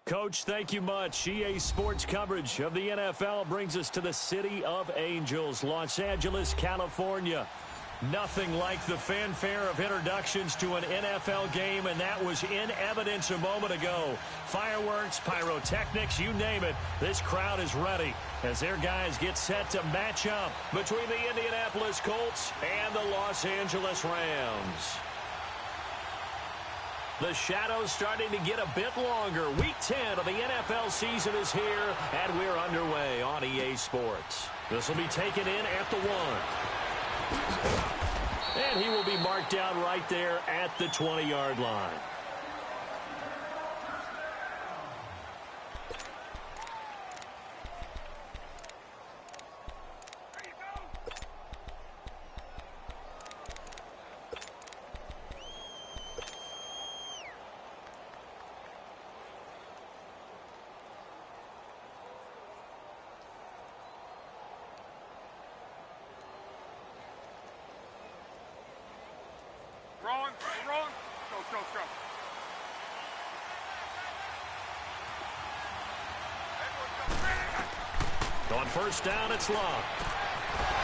Coach, thank you much. EA Sports coverage of the NFL brings us to the City of Angels, Los Angeles, California. Nothing like the fanfare of introductions to an NFL game, and that was in evidence a moment ago. Fireworks, pyrotechnics, you name it. This crowd is ready as their guys get set to match up between the Indianapolis Colts and the Los Angeles Rams. The shadow's starting to get a bit longer. Week 10 of the NFL season is here, and we're underway on EA Sports. This will be taken in at the 1. And he will be marked down right there at the 20-yard line. Rolling. Go. On first down, it's Love.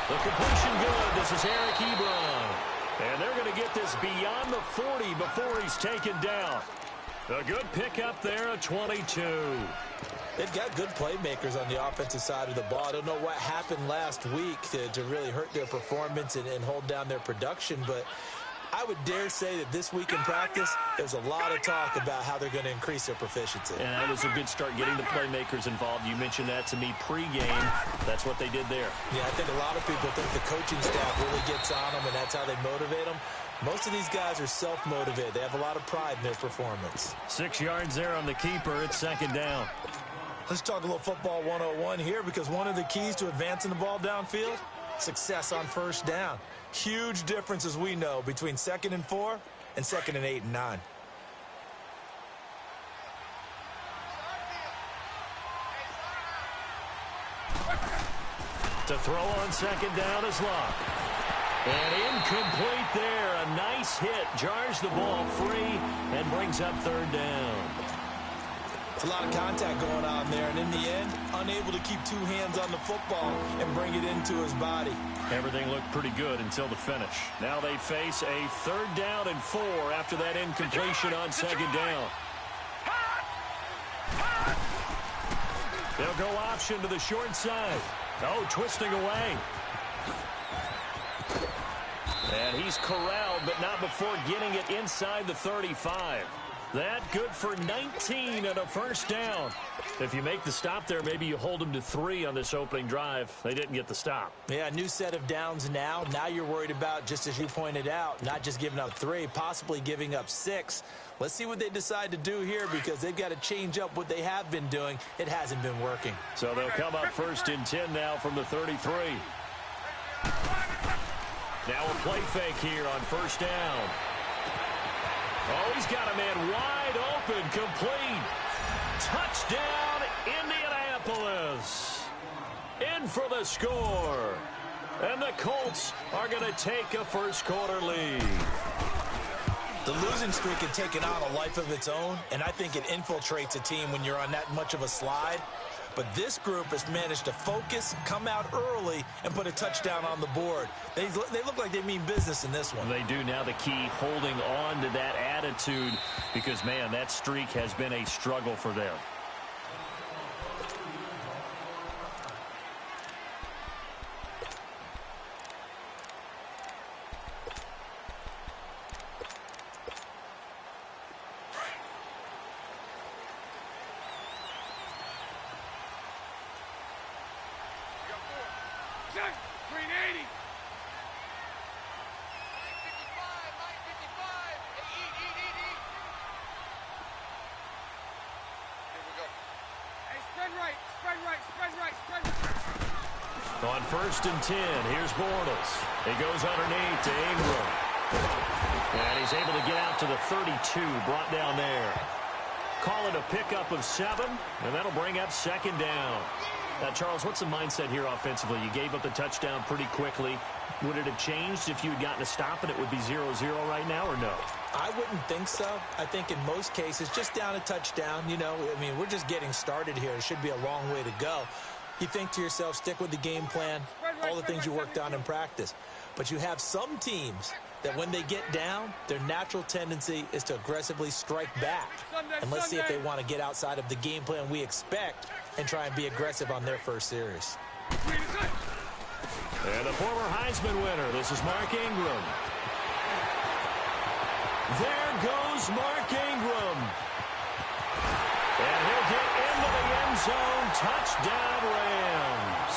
The completion good. This is Eric Ebron. And they're going to get this beyond the 40 before he's taken down. A good pickup there at 22. They've got good playmakers on the offensive side of the ball. I don't know what happened last week to really hurt their performance and hold down their production, but I would dare say that this week in practice, there's a lot of talk about how they're going to increase their proficiency. And that was a good start getting the playmakers involved. You mentioned that to me pregame. That's what they did there. Yeah, I think a lot of people think the coaching staff really gets on them, and that's how they motivate them. Most of these guys are self-motivated. They have a lot of pride in their performance. 6 yards there on the keeper. It's second down. Let's talk a little football 101 here, because one of the keys to advancing the ball downfield, success on first down. Huge difference, as we know, between 2nd and 4 and 2nd and 8 and 9. To throw on second down is Locke. And incomplete there. A nice hit. Jars the ball free and brings up third down. It's a lot of contact going on there, and in the end, unable to keep two hands on the football and bring it into his body. Everything looked pretty good until the finish. Now they face a 3rd down and 4 after that incompletion on second down. They'll go option to the short side. Oh, twisting away. And he's corralled, but not before getting it inside the 35. That good for 19 and a first down. If you make the stop there, maybe you hold them to 3 on this opening drive. They didn't get the stop. Yeah, new set of downs now. Now you're worried about, just as you pointed out, not just giving up 3, possibly giving up 6. Let's see what they decide to do here, because they've got to change up what they have been doing. It hasn't been working. So they'll come up 1st and 10 now from the 33. Now a play fake here on first down. Oh, he's got a man wide open, complete. Touchdown, Indianapolis. In for the score. And the Colts are going to take a first-quarter lead. The losing streak had taken on a life of its own, and I think it infiltrates a team when you're on that much of a slide. But this group has managed to focus, come out early, and put a touchdown on the board. They look like they mean business in this one. They do. Now the key, holding on to that attitude, because, man, that streak has been a struggle for them. On 1st and 10, here's Bortles. He goes underneath to Ingram. And he's able to get out to the 32, brought down there. Call it a pickup of 7, and that'll bring up 2nd down. Now, Charles, what's the mindset here offensively? You gave up the touchdown pretty quickly. Would it have changed if you had gotten a stop and it would be 0-0 right now, or no? I wouldn't think so. I think in most cases, just down a touchdown, you know, I mean, we're just getting started here. It should be a long way to go. You think to yourself, stick with the game plan, all the things you worked on in practice. But you have some teams that when they get down, their natural tendency is to aggressively strike back. And let's see if they want to get outside of the game plan we expect and try and be aggressive on their first series. And the former Heisman winner, this is Mark Ingram. There goes Mark Ingram. And he'll get into the end zone. Touchdown, Rams.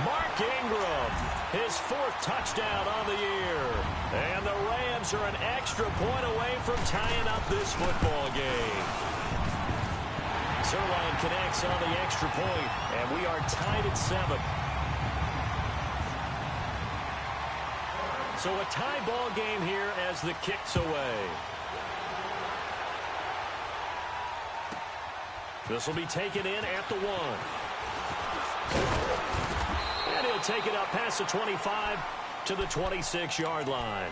Mark Ingram, his 4th touchdown on the year. And the Rams are an extra point away from tying up this football game. Zerline connects on the extra point, and we are tied at 7. So a tie ball game here as the kick's away. This will be taken in at the 1. And he'll take it up past the 25 to the 26-yard line.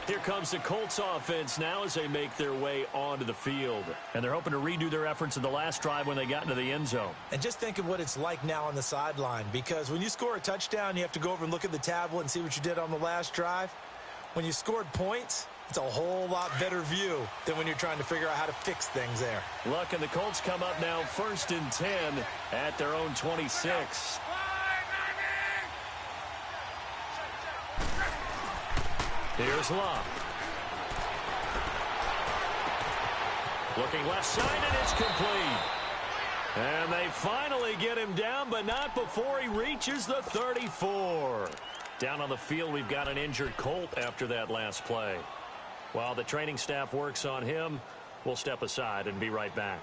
Here comes the Colts offense now as they make their way onto the field. And they're hoping to redo their efforts in the last drive when they got into the end zone. And just think of what it's like now on the sideline, because when you score a touchdown, you have to go over and look at the tablet and see what you did on the last drive. When you scored points, it's a whole lot better view than when you're trying to figure out how to fix things there. Look, and the Colts come up now 1st and 10 at their own 26. Here's Love. Looking left side, and it's complete. And they finally get him down, but not before he reaches the 34. Down on the field, we've got an injured Colt after that last play. While the training staff works on him, we'll step aside and be right back.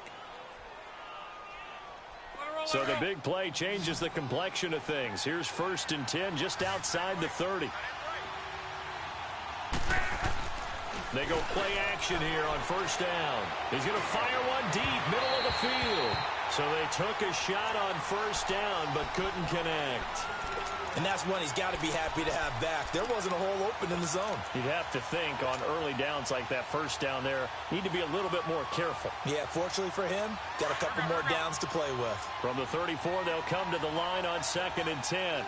So the big play changes the complexion of things. Here's 1st and 10 just outside the 30. They go play action here on 1st down. He's going to fire one deep, middle of the field. So they took a shot on 1st down, but couldn't connect. And that's one he's got to be happy to have back. There wasn't a hole open in the zone. You'd have to think on early downs like that 1st down there, need to be a little bit more careful. Yeah, fortunately for him, got a couple more downs to play with. From the 34, they'll come to the line on 2nd and 10.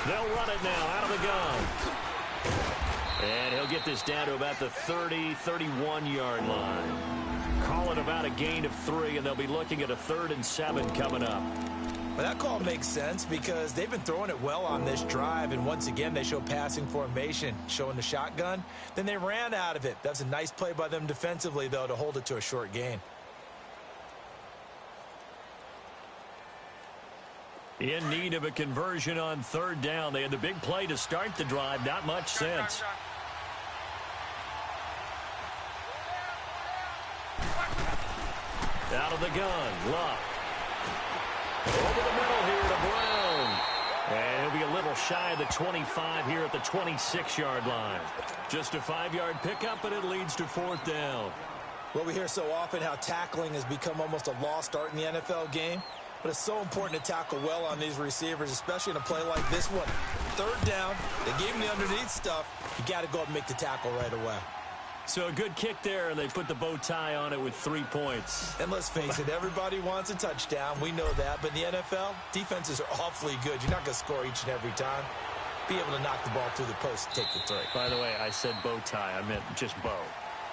They'll run it now out of the gun. And he'll get this down to about the 30, 31-yard line. Call it about a gain of 3, and they'll be looking at a 3rd and 7 coming up. Well, that call makes sense because they've been throwing it well on this drive, and once again, they show passing formation, showing the shotgun. Then they ran out of it. That's a nice play by them defensively, though, to hold it to a short gain. In need of a conversion on 3rd down. They had the big play to start the drive. Not much sense. Out of the gun. Luck. Over the middle here to Brown. And he'll be a little shy of the 25 here at the 26-yard line. Just a 5-yard pickup, and it leads to 4th down. Well, we hear so often how tackling has become almost a lost art in the NFL game. But it's so important to tackle well on these receivers, especially in a play like this one. 3rd down, they gave him the underneath stuff. You got to go up and make the tackle right away. So a good kick there, and they put the bow tie on it with 3 points. And let's face it, everybody wants a touchdown. We know that. But in the NFL, defenses are awfully good. You're not going to score each and every time. Be able to knock the ball through the post and take the 3. By the way, I said bow tie. I meant just bow.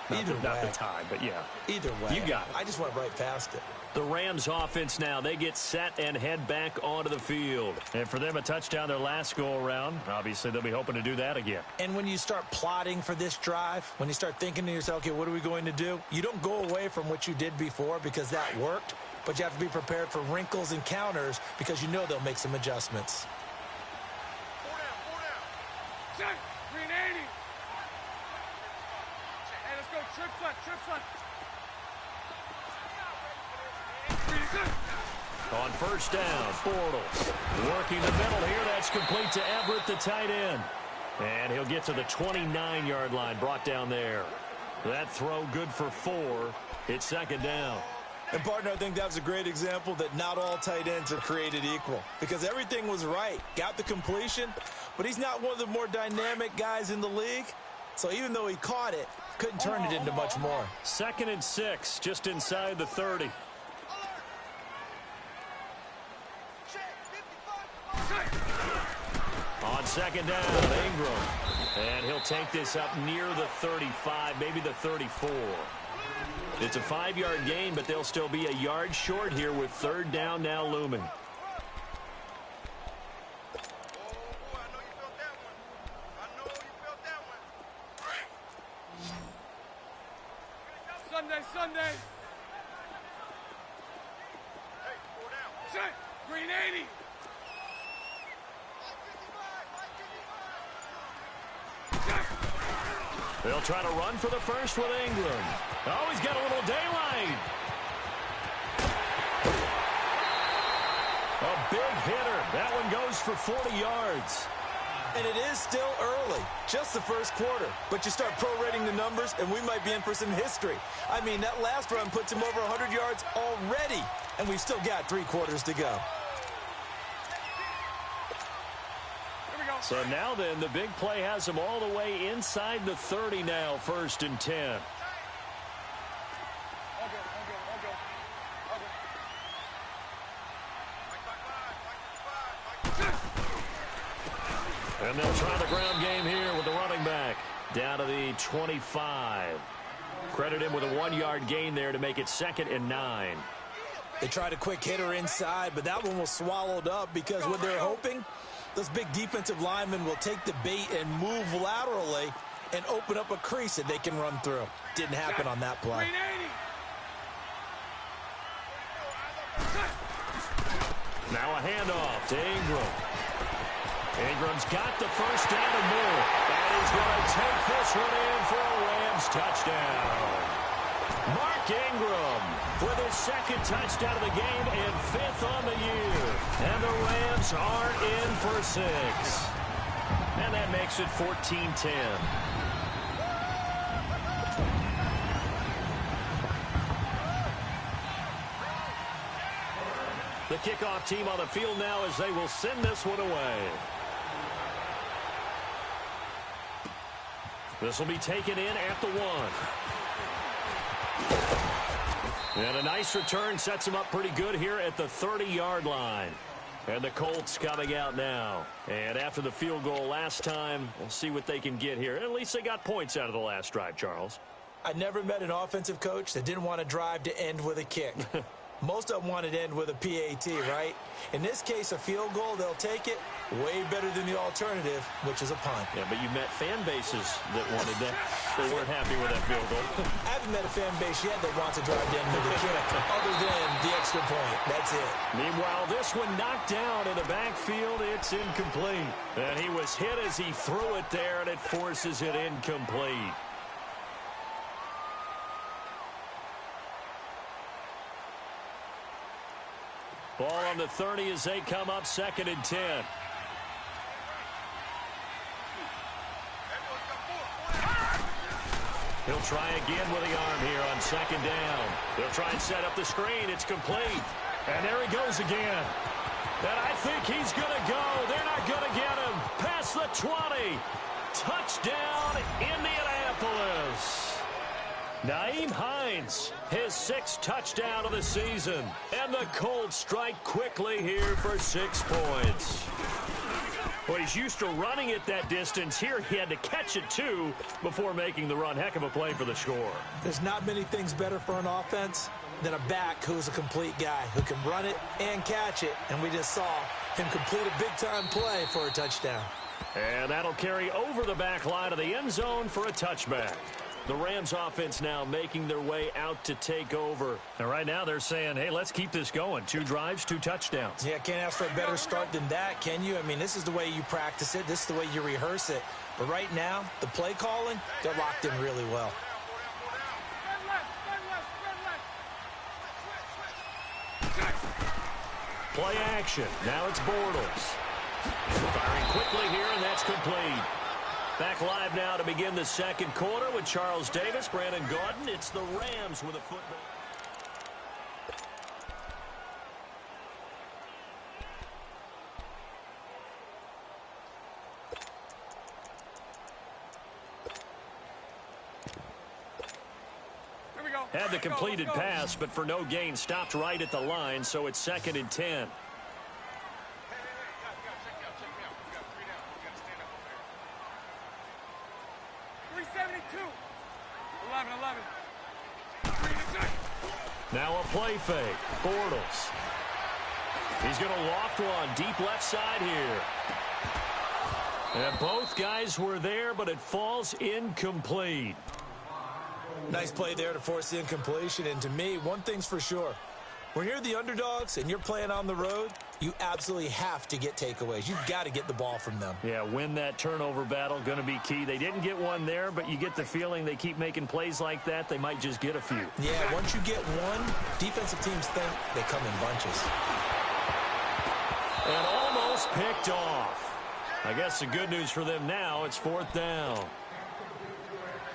Not the tie, but yeah. Either way. You got it. I just went right past it. The Rams offense now, they get set and head back onto the field. And for them, a touchdown their last go-around. Obviously, they'll be hoping to do that again. And when you start plotting for this drive, when you start thinking to yourself, okay, what are we going to do? You don't go away from what you did before because that worked, but you have to be prepared for wrinkles and counters because you know they'll make some adjustments. 4 down. 380. Hey, let's go. Trips left. On 1st down, Bortles working the middle here. That's complete to Everett, the tight end. And he'll get to the 29-yard line, brought down there. That throw good for 4. It's 2nd down. And, partner, I think that was a great example that not all tight ends are created equal because everything was right. Got the completion, but he's not one of the more dynamic guys in the league. So even though he caught it, couldn't turn it into much more. 2nd and 6, just inside the 30. On 2nd down, Ingram. And he'll take this up near the 35, maybe the 34. It's a 5-yard gain, but they'll still be a yard short here with 3rd down now looming. Sunday. Hey, go down. Set. Green 80. They'll try to run for the first with Ingram. Oh, he's got a little daylight. A big hitter. That one goes for 40 yards. And it is still early, just the first quarter. But you start prorating the numbers, and we might be in for some history. I mean, that last run puts him over 100 yards already, and we've still got 3 quarters to go. So now then, the big play has him all the way inside the 30 now, 1st and 10. And they'll try the ground game here with the running back down to the 25. Credit him with a 1-yard gain there to make it 2nd and 9. They tried a quick hitter inside, but that one was swallowed up because what they're hoping, those big defensive linemen will take the bait and move laterally and open up a crease that they can run through. Didn't happen on that play. Now a handoff to Ingram. Ingram's got the first down and more. And he's going to take this one in for a Rams touchdown. Mark Ingram with his 2nd touchdown of the game and 5th on the year. And the Rams are in for 6. And that makes it 14-10. The kickoff team on the field now as they will send this one away. This will be taken in at the 1. And a nice return sets him up pretty good here at the 30-yard line. And the Colts coming out now. And after the field goal last time, we'll see what they can get here. At least they got points out of the last drive, Charles. I never met an offensive coach that didn't want to drive to end with a kick. Most of them wanted to end with a PAT, right? In this case, a field goal, they'll take it. Way better than the alternative, which is a punt. Yeah, but you met fan bases that wanted that. They weren't happy with that field goal. I haven't met a fan base yet that wants to drive to end with a kick, other than the extra point. That's it. Meanwhile, this one knocked down in the backfield. It's incomplete. And he was hit as he threw it there, and it forces it incomplete. Ball on the 30 as they come up 2nd and 10. He'll try again with the arm here on 2nd down. They'll try and set up the screen. It's complete. And there he goes again. And I think he's going to go. They're not going to get him. Past the 20. Touchdown, Indianapolis. Nyheim Hines, his 6th touchdown of the season. And the Colts strike quickly here for 6 points. Well, he's used to running it that distance. Here he had to catch it, too, before making the run. Heck of a play for the score. There's not many things better for an offense than a back who's a complete guy, who can run it and catch it. And we just saw him complete a big-time play for a touchdown. And that'll carry over the back line of the end zone for a touchback. The Rams offense now making their way out to take over. And right now they're saying, hey, let's keep this going. 2 drives, 2 touchdowns. Yeah, can't ask for a better start than that, can you? I mean, this is the way you practice it. This is the way you rehearse it. But right now, the play calling, they're locked in really well. Play action. Now it's Bortles. Firing quickly here, and that's complete. Back live now to begin the 2nd quarter with Charles Davis, Brandon Gaudin. It's the Rams with a football. Had the completed pass, but for no gain, stopped right at the line, so it's 2nd and 10. 372. 11. Now a play fake. Bortles. He's going to loft one deep left side here. And both guys were there, but it falls incomplete. Nice play there to force the incompletion. And to me, one thing's for sure. When you're the underdogs and you're playing on the road, you absolutely have to get takeaways. You've got to get the ball from them. Yeah, win that turnover battle, going to be key. They didn't get one there, but you get the feeling they keep making plays like that, they might just get a few. Yeah, once you get one, defensive teams think they come in bunches. And almost picked off. I guess the good news for them now, it's 4th down.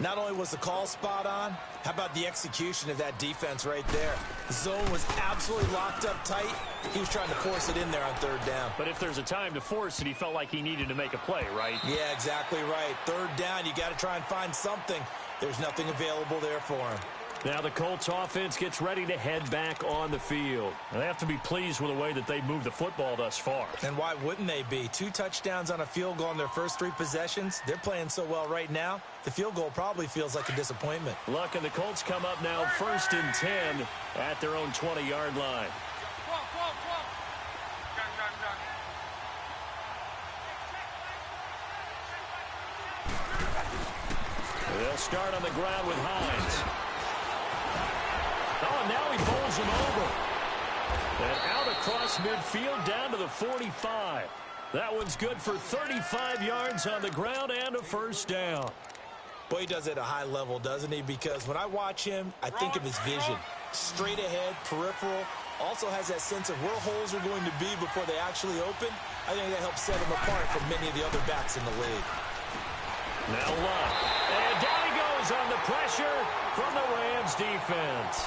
Not only was the call spot on, how about the execution of that defense right there? The zone was absolutely locked up tight. He was trying to force it in there on 3rd down. But if there's a time to force it, he felt like he needed to make a play, right? Yeah, exactly right. 3rd down, you got to try and find something. There's nothing available there for him. Now the Colts offense gets ready to head back on the field. And they have to be pleased with the way that they've moved the football thus far. And why wouldn't they be? 2 touchdowns on a field goal in their first 3 possessions. They're playing so well right now, the field goal probably feels like a disappointment. Luck, and the Colts come up now 1st and 10 at their own 20-yard line. They'll start on the ground with Hines. Oh, and now he bowls him over. And out across midfield down to the 45. That one's good for 35 yards on the ground and a 1st down. Boy, he does it at a high level, doesn't he? Because when I watch him, I think of his vision. Straight ahead, peripheral. Also has that sense of where holes are going to be before they actually open. I think that helps set him apart from many of the other backs in the league. Now Luck. And down he goes on the pressure from the Rams defense.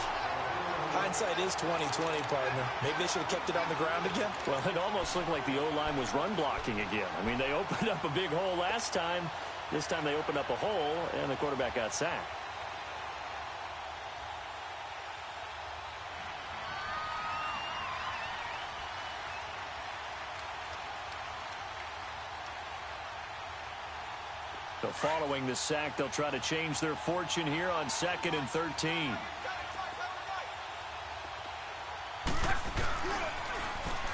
Hindsight is 20/20, partner. Maybe they should have kept it on the ground again. Well, it almost looked like the O-line was run blocking again. I mean, they opened up a big hole last time. This time they opened up a hole, and the quarterback got sacked. So following the sack, they'll try to change their fortune here on 2nd and 13.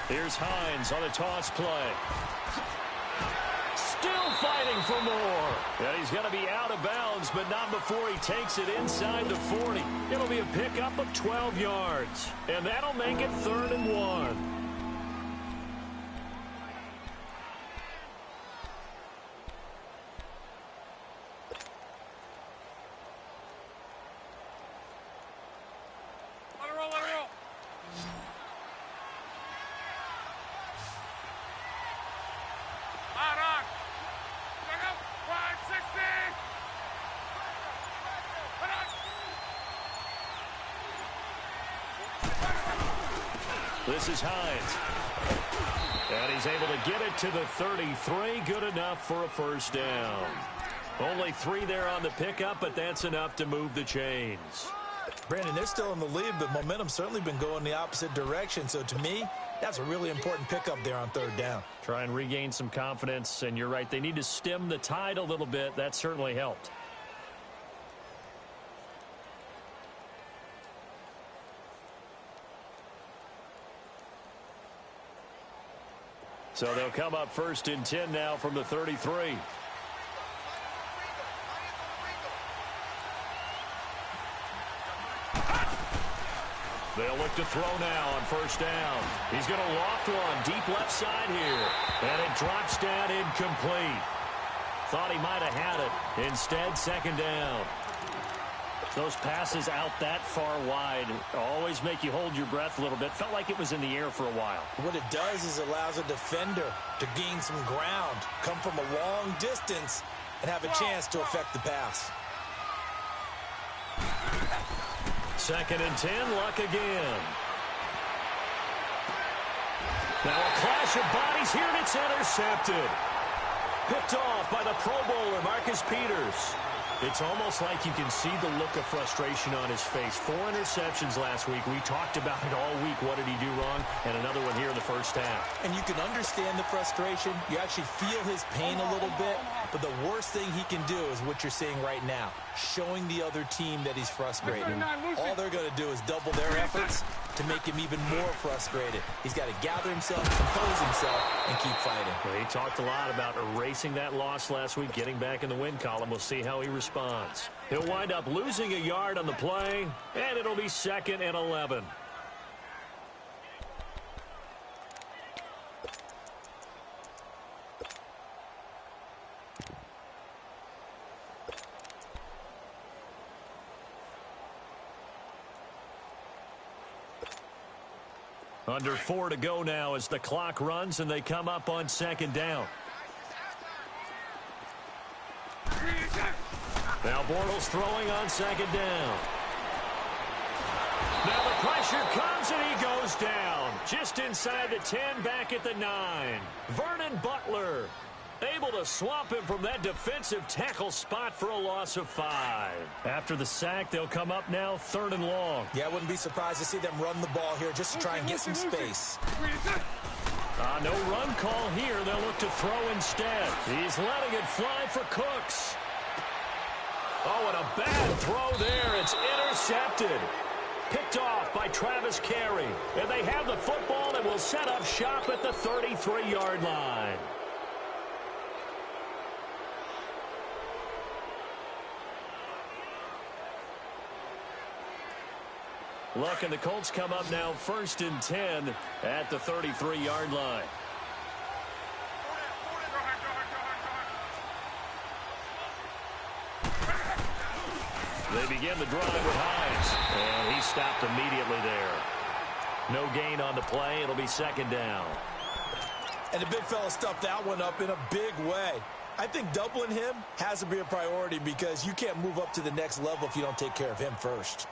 Here's Hines on a toss play. Still fighting for more. And he's going to be out of bounds, but not before he takes it inside the 40. It'll be a pickup of 12 yards. And that'll make it 3rd and 1. This is Hines. And he's able to get it to the 33. Good enough for a 1st down. Only 3 there on the pickup, but that's enough to move the chains. Brandon, they're still in the lead, but momentum's certainly been going the opposite direction. So to me, that's a really important pickup there on 3rd down. Try and regain some confidence, and you're right. They need to stem the tide a little bit. That certainly helped. So they'll come up 1st and 10 now from the 33. They'll look to throw now on 1st down. He's going to loft one deep left side here. And it drops down incomplete. Thought he might have had it. Instead, 2nd down. Those passes out that far wide always make you hold your breath a little bit. Felt like it was in the air for a while. What it does is allows a defender to gain some ground, come from a long distance, and have a chance to affect the pass. 2nd and 10, Luck again. Now a clash of bodies here, and it's intercepted. Picked off by the Pro Bowler, Marcus Peters. It's almost like you can see the look of frustration on his face. 4 interceptions last week. We talked about it all week. What did he do wrong? And another one here in the first half. And you can understand the frustration. You actually feel his pain a little bit. But the worst thing he can do is what you're seeing right now, showing the other team that he's frustrated. All they're going to do is double their efforts to make him even more frustrated. He's got to gather himself, compose himself, and keep fighting. Well, he talked a lot about erasing that loss last week, getting back in the win column. We'll see how he responds. He'll wind up losing a yard on the play, and it'll be 2nd and 11. Under 4 to go now as the clock runs and they come up on 2nd down. Now Bortles throwing on 2nd down. Now the pressure comes and he goes down. Just inside the 10, back at the 9. Vernon Butler able to swamp him from that defensive tackle spot for a loss of 5. After the sack, they'll come up now 3rd and long. Yeah, I wouldn't be surprised to see them run the ball here just to try and get some space. No run call here. They'll look to throw instead. He's letting it fly for Cooks. Oh, and a bad throw there. It's intercepted. Picked off by Travis Carey. And they have the football and will set up shop at the 33-yard line. Look, and the Colts come up now 1st and 10 at the 33-yard line. They begin the drive with Hines, and he stopped immediately there. No gain on the play. It'll be 2nd down. And the big fella stuffed that one up in a big way. I think doubling him has to be a priority because you can't move up to the next level if you don't take care of him first.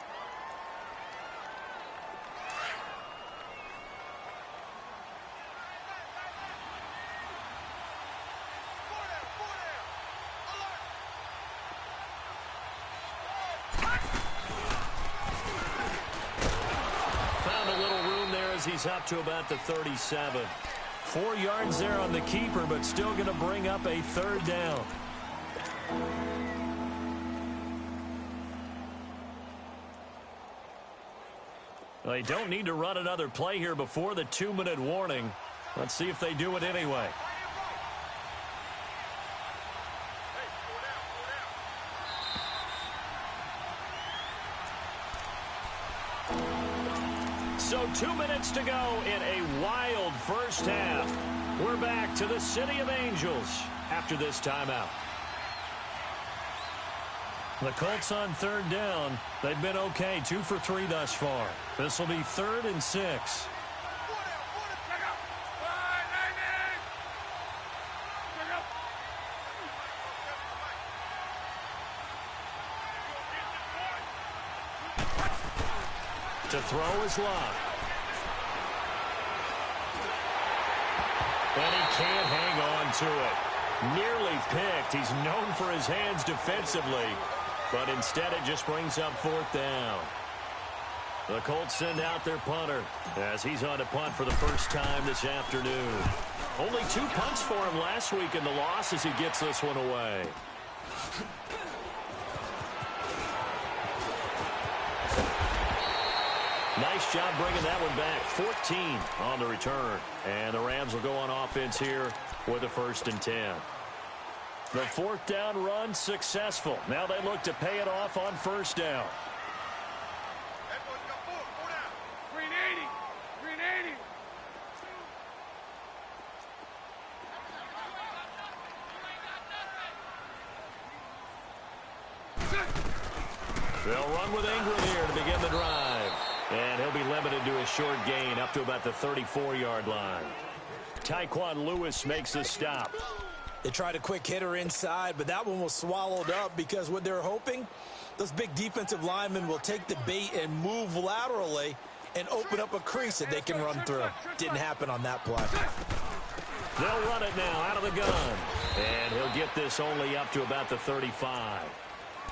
He's up to about the 37. 4 yards there on the keeper, but still going to bring up a 3rd down. They don't need to run another play here before the 2-minute warning. Let's see if they do it anyway. So 2 minutes to go in a wild first half. We're back to the City of Angels after this timeout. The Colts on 3rd down. They've been okay, 2 for 3 thus far. This will be 3rd and 6. To throw is Locke. And he can't hang on to it. Nearly picked. He's known for his hands defensively. But instead it just brings up 4th down. The Colts send out their punter as he's on to punt for the first time this afternoon. Only 2 punts for him last week in the loss as he gets this one away. Nice job bringing that one back. 14 on the return. And the Rams will go on offense here with a 1st and 10. The 4th down run successful. Now they look to pay it off on 1st down. Green 80. Green 80. They'll run with Ingram here to begin the drive. And he'll be limited to a short gain up to about the 34-yard line. Tyquan Lewis makes the stop. They tried a quick hitter inside, but that one was swallowed up because what they're hoping, those big defensive linemen will take the bait and move laterally and open up a crease that they can run through. Didn't happen on that play. They'll run it now out of the gun. And he'll get this only up to about the 35.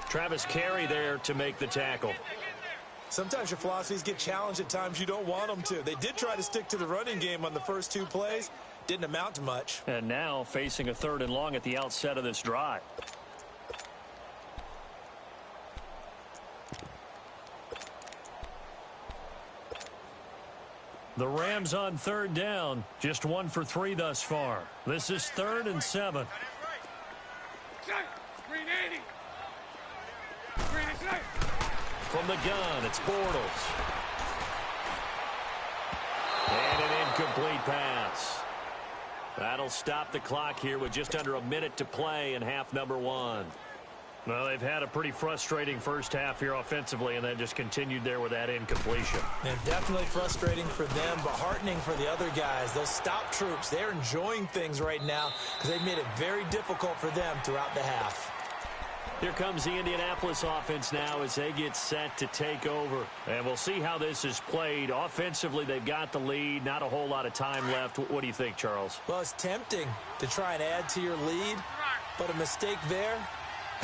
Travis Carey there to make the tackle. Sometimes your philosophies get challenged at times you don't want them to. They did try to stick to the running game on the first 2 plays. Didn't amount to much. And now facing a 3rd and long at the outset of this drive. The Rams on 3rd down. Just 1 for 3 thus far. This is 3rd and 7. Green 80. Green inside. From the gun, it's Bortles. And an incomplete pass. That'll stop the clock here with just under a minute to play in half number 1. Well, they've had a pretty frustrating first half here offensively, and then just continued there with that incompletion. And definitely frustrating for them, but heartening for the other guys. Those stop troops, they're enjoying things right now because they've made it very difficult for them throughout the half. Here comes the Indianapolis offense now as they get set to take over. And we'll see how this is played. Offensively, they've got the lead. Not a whole lot of time left. What do you think, Charles? Well, it's tempting to try and add to your lead, but a mistake there,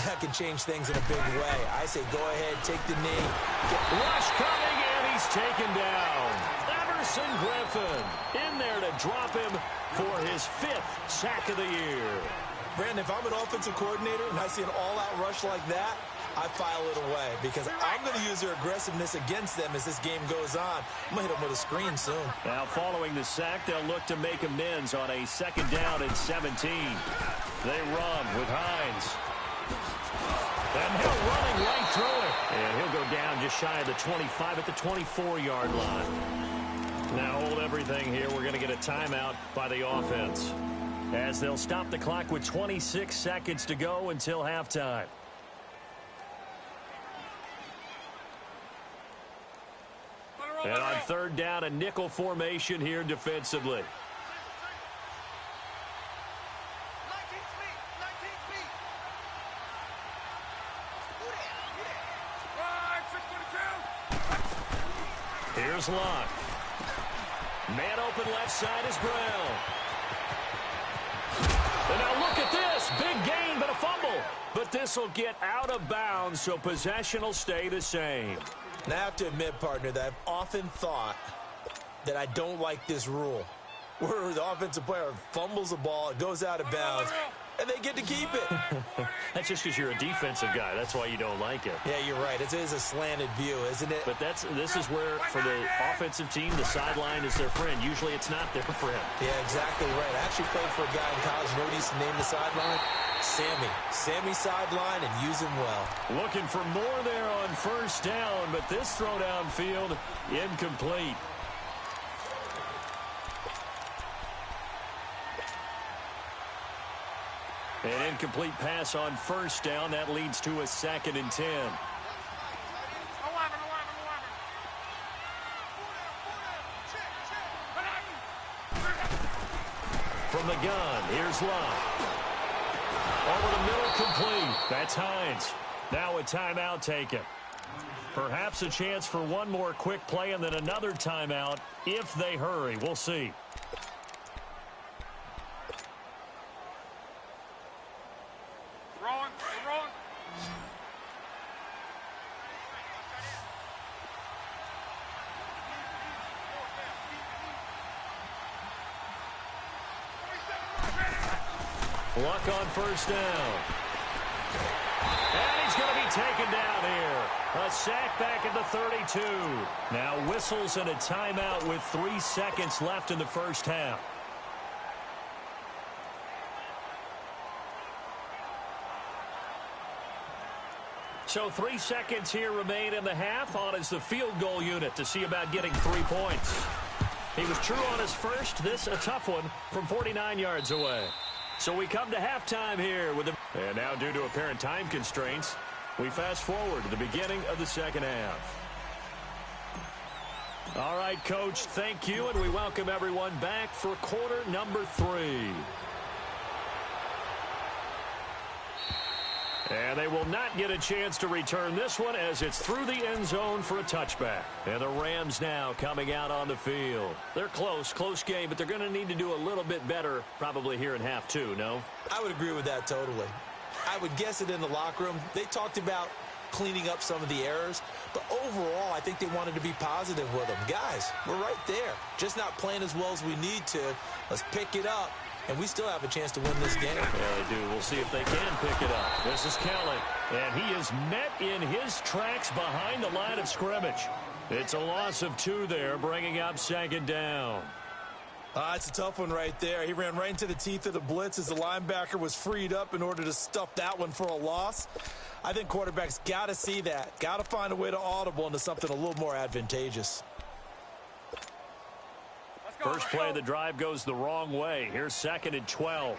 that can change things in a big way. I say go ahead, take the knee. Rush coming, and he's taken down. Everson Griffin in there to drop him for his 5th sack of the year. Brandon, if I'm an offensive coordinator and I see an all-out rush like that, I file it away because I'm going to use their aggressiveness against them as this game goes on. I'm going to hit them with a screen soon. Now following the sack, they'll look to make amends on a 2nd down and 17. They run with Hines. And he'll running right through it. And he'll go down just shy of the 25 at the 24-yard line. Now hold everything here. We're going to get a timeout by the offense, as they'll stop the clock with 26 seconds to go until halftime. And on 3rd down, a nickel formation here defensively. Here's Locke. Man open left side is Brown. And now look at this. Big gain, but a fumble. But this will get out of bounds, so possession will stay the same. And I have to admit, partner, that I've often thought that I don't like this rule, where the offensive player fumbles the ball, it goes out of bounds, and they get to keep it. That's just because you're a defensive guy. That's why you don't like it. Yeah, you're right. It is a slanted view, isn't it? But this is where, for the offensive team, the sideline is their friend. Usually it's not their friend. Yeah, exactly right. I actually played for a guy in college. You know what he used to name the sideline? Sammy. Sammy sideline, and use him well. Looking for more there on 1st down, but this throw downfield incomplete. An incomplete pass on 1st down. That leads to a 2nd and 10. From the gun, here's Locke. Over the middle, complete. That's Hines. Now a timeout taken. Perhaps a chance for one more quick play and then another timeout if they hurry. We'll see. Luck on 1st down. And he's going to be taken down here. A sack back at the 32. Now whistles and a timeout with 3 seconds left in the first half. So 3 seconds here remain in the half. On is the field goal unit to see about getting 3 points. He was true on his first. This a tough one from 49 yards away. So we come to halftime here with the... And now due to apparent time constraints, we fast forward to the beginning of the 2nd half. All right, Coach, thank you, and we welcome everyone back for quarter number 3. And they will not get a chance to return this one as it's through the end zone for a touchback. And the Rams now coming out on the field. They're close game, but they're going to need to do a little bit better probably here in half 2, no? I would agree with that totally. I would guess it in the locker room. They talked about cleaning up some of the errors, but overall, I think they wanted to be positive with them. Guys, we're right there. Just not playing as well as we need to. Let's pick it up, and we still have a chance to win this game. Yeah, they do. We'll see if they can pick it up. This is Kelly, and he is met in his tracks behind the line of scrimmage. It's a loss of 2 there, bringing up second down. It's a tough one right there. He ran right into the teeth of the blitz as the linebacker was freed up in order to stuff that one for a loss. I think quarterbacks got to see that. Got to find a way to audible into something a little more advantageous. First play of the drive goes the wrong way. Here's 2nd and 12.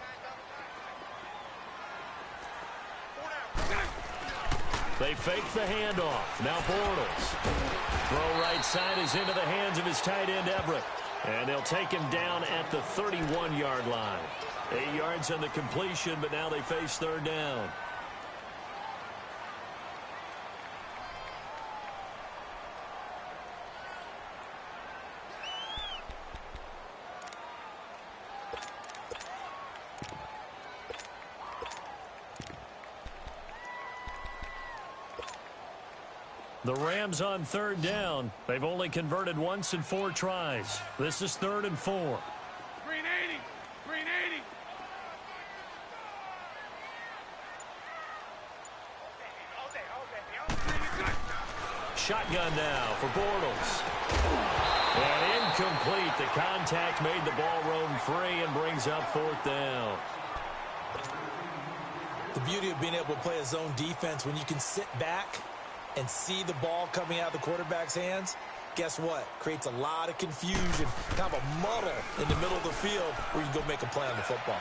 They fake the handoff. Now Bortles. Throw right side is into the hands of his tight end, Everett. And they'll take him down at the 31-yard line. 8 yards on the completion, but now they face 3rd down. The Rams on 3rd down. They've only converted once in 4 tries. This is 3rd and 4. Green 80. Green 80. Shotgun now for Bortles. And incomplete. The contact made the ball roam free and brings up 4th down. The beauty of being able to play a zone defense when you can sit back and see the ball coming out of the quarterback's hands, guess what? Creates a lot of confusion, kind of a muddle in the middle of the field where you can go make a play on the football.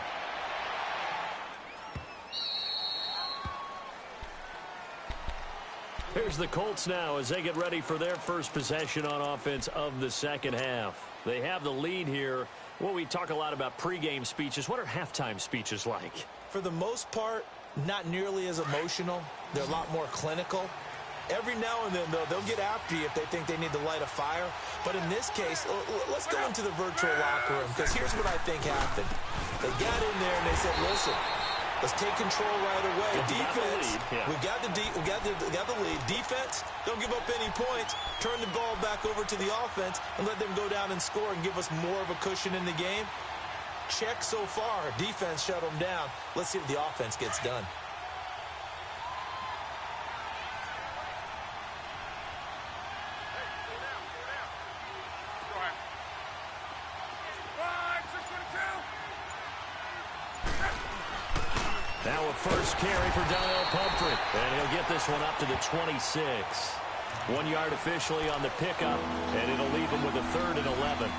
Here's the Colts now as they get ready for their first possession on offense of the second half. They have the lead here. Well, we talk a lot about pregame speeches. What are halftime speeches like? For the most part, not nearly as emotional. They're a lot more clinical. Every now and then, though, they'll get after you if they think they need to light a fire. But in this case, let's go into the virtual locker room, because here's what I think happened. They got in there and they said, listen, let's take control right away. Defense, we got the lead. Defense, don't give up any points. Turn the ball back over to the offense and let them go down and score and give us more of a cushion in the game. Check so far. Defense shut them down. Let's see if the offense gets done. Now a first carry for Donnell Pumphrey. And he'll get this one up to the 26. 1 yard officially on the pickup, and it'll leave him with a 3rd and 11.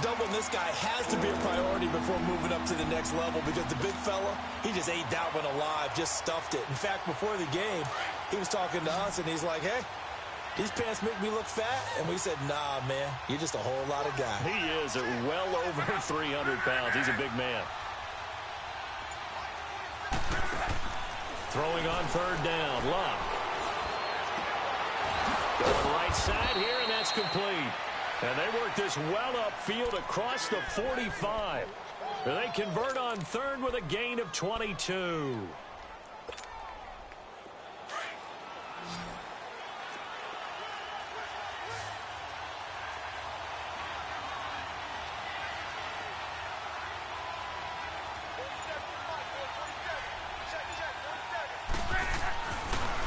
Doubling this guy has to be a priority before moving up to the next level, because the big fella, he just ate that one alive, just stuffed it. In fact, before the game, he was talking to us, and he's like, hey, these pants make me look fat. And we said, nah, man, you're just a whole lot of guy. He is at well over 300 pounds. He's a big man. Throwing on 3rd down, Luck. Going right side here, and that's complete. And they work this well upfield across the 45. And they convert on 3rd with a gain of 22.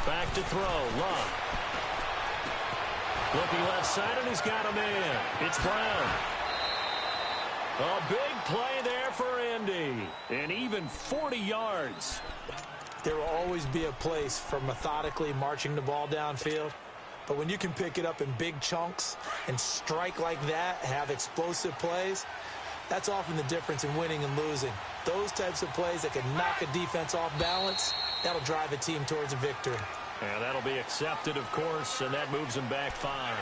Back to throw, Luck. Looking left side, and he's got him in. It's Brown. A big play there for Indy. And even 40 yards. There will always be a place for methodically marching the ball downfield. But when you can pick it up in big chunks and strike like that, have explosive plays, that's often the difference in winning and losing. Those types of plays that can knock a defense off balance, that'll drive a team towards a victory. And that'll be accepted, of course, and that moves him back 5.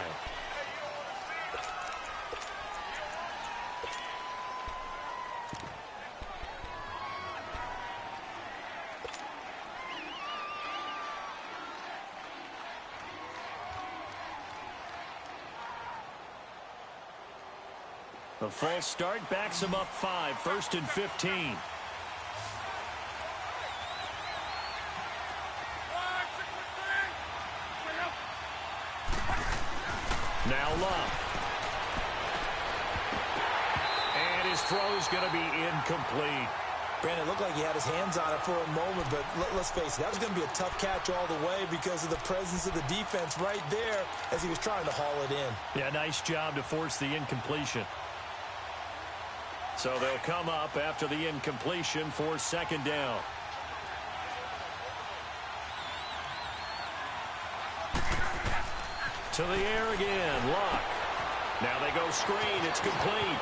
The false start backs him up 5, 1st and 15. Now Luck. And his throw's going to be incomplete. Brandon, it looked like he had his hands on it for a moment, but let's face it, that was going to be a tough catch all the way because of the presence of the defense right there as he was trying to haul it in. Yeah, nice job to force the incompletion. So they'll come up after the incompletion for second down. To the air again, Luck. Now they go screen, it's complete.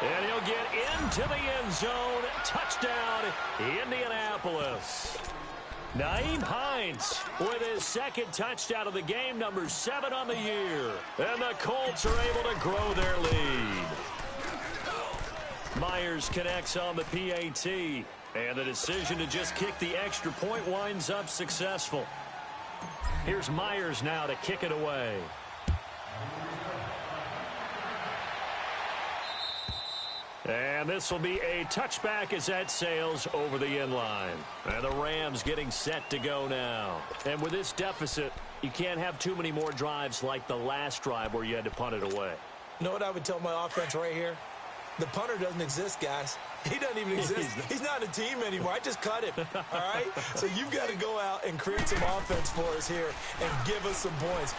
And he'll get into the end zone. Touchdown, Indianapolis. Nyheim Hines with his second touchdown of the game, number 7 on the year. And the Colts are able to grow their lead. Myers connects on the PAT. And the decision to just kick the extra point winds up successful. Here's Myers now to kick it away. And this will be a touchback as that sails over the end line. And the Rams getting set to go now. And with this deficit, you can't have too many more drives like the last drive where you had to punt it away. You know what I would tell my offense right here? The punter doesn't exist, guys. He doesn't even exist. He's not a team anymore. I just cut him, all right? So you've got to go out and create some offense for us here and give us some points.